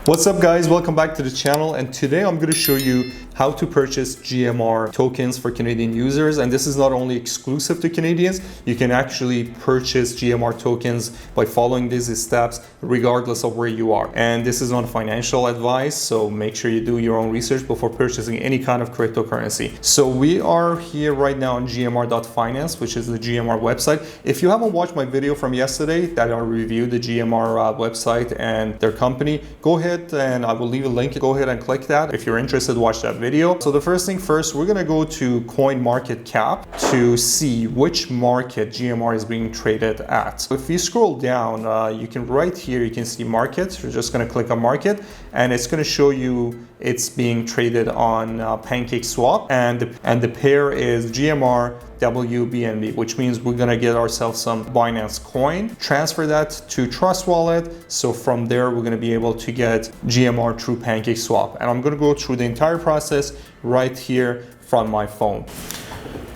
What's up guys, welcome back to the channel, and today I'm going to show you how to purchase GMR tokens for Canadian users. And this is not only exclusive to Canadians, you can actually purchase GMR tokens by following these steps regardless of where you are. And this is not financial advice, so make sure you do your own research before purchasing any kind of cryptocurrency. So we are here right now on GMR.finance, which is the GMR website. If you haven't watched my video from yesterday that I reviewed the GMR website and their company, go ahead and I will leave a link. Go ahead and click that if you're interested. Watch that video. So the first thing first, we're going to go to CoinMarketCap to see which market GMR is being traded at. If you scroll down, you can right here, you can see market. You're just going to click on market and it's going to show you it's being traded on Pancakeswap, and the pair is GMR WBNB, which means we're gonna get ourselves some Binance coin, transfer that to Trust Wallet. So from there, we're gonna be able to get GMR through Pancakeswap. And I'm gonna go through the entire process right here from my phone.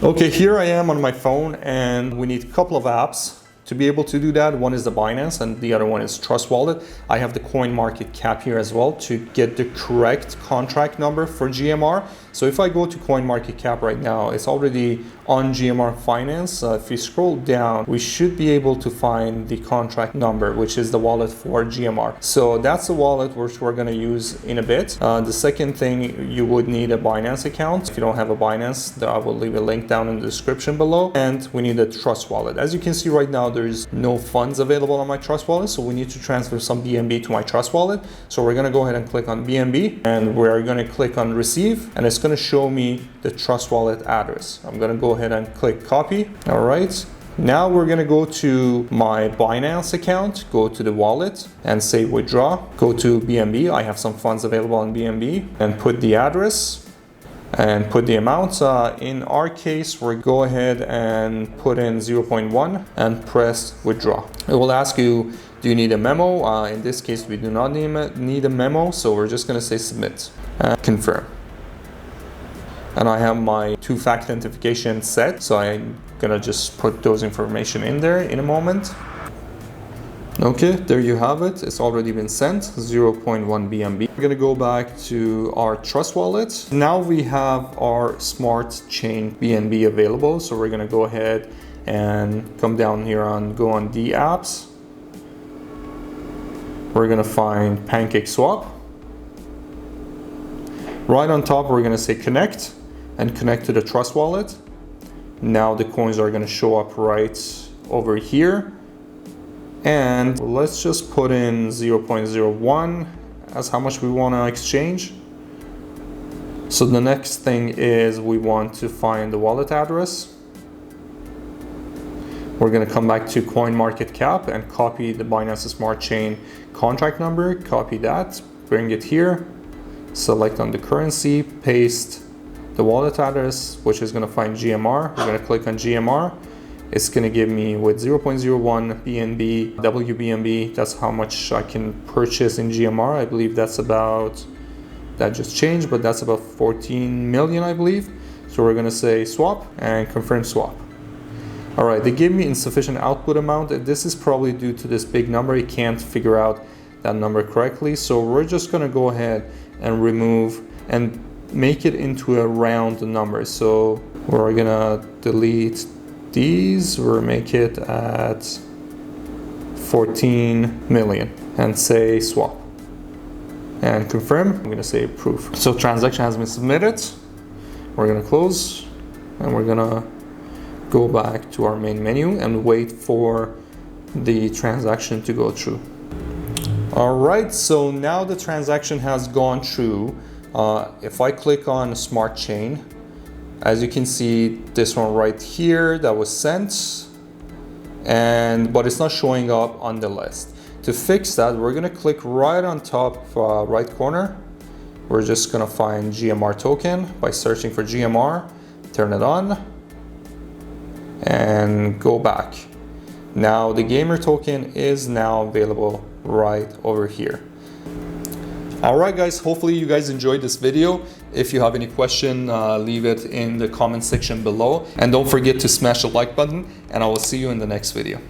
Okay, here I am on my phone, and we need a couple of apps to be able to do that. One is the Binance and the other one is Trust Wallet. I have the CoinMarketCap here as well to get the correct contract number for GMR. So if I go to CoinMarketCap right now, it's already on GMR Finance. If you scroll down, we should be able to find the contract number, which is the wallet for GMR. So that's the wallet which we're gonna use in a bit. The second thing, you would need a Binance account. If you don't have a Binance, I will leave a link down in the description below. And we need a Trust Wallet. As you can see right now, there's no funds available on my Trust Wallet, so we need to transfer some BNB to my Trust Wallet. So we're gonna go ahead and click on BNB, and we're gonna click on receive, and it's gonna show me the Trust Wallet address. I'm gonna go ahead and click copy. All right, now we're gonna go to my Binance account, go to the wallet and say withdraw, go to BNB. I have some funds available on BNB, and put the address and put the amount. In our case, we'll go ahead and put in 0.1 and press withdraw. It will ask you, do you need a memo? In this case, we do not need a memo, so we're just gonna say submit and confirm. And I have my two-factor authentication set, so I'm gonna just put those information in there in a moment. Okay, there you have it. It's already been sent, 0.1 BNB. We're gonna go back to our Trust Wallet. Now we have our Smart Chain BNB available. So we're gonna go ahead and come down here and go on the apps. We're gonna find Pancakeswap. Right on top, we're gonna say connect and connect to the Trust Wallet. Now the coins are gonna show up right over here. And let's just put in 0.01 as how much we want to exchange. So the next thing is we want to find the wallet address. We're going to come back to CoinMarketCap and copy the Binance Smart Chain contract number, copy that, bring it here, select on the currency, paste the wallet address, which is going to find GMR. We're going to click on GMR. It's going to give me with 0.01 BNB, WBNB, that's how much I can purchase in GMR. I believe that's about, that just changed, but that's about 14 million, I believe. So we're going to say swap and confirm swap. All right, they gave me insufficient output amount. This is probably due to this big number. I can't figure out that number correctly. So we're just going to go ahead and remove and make it into a round number. So we're going to delete these, or make it at 14 million and say swap and confirm. I'm going to say approve. So transaction has been submitted. We're going to close and we're going to go back to our main menu and wait for the transaction to go through. All right, so now the transaction has gone through. If I click on Smart Chain, as you can see, this one right here that was sent, but it's not showing up on the list. To fix that, we're gonna click right on top right corner. We're just gonna find GMR token by searching for GMR, turn it on, and go back. Now the gamer token is now available right over here. Alright guys, hopefully you guys enjoyed this video. If you have any question, leave it in the comment section below. And don't forget to smash the like button, and I will see you in the next video.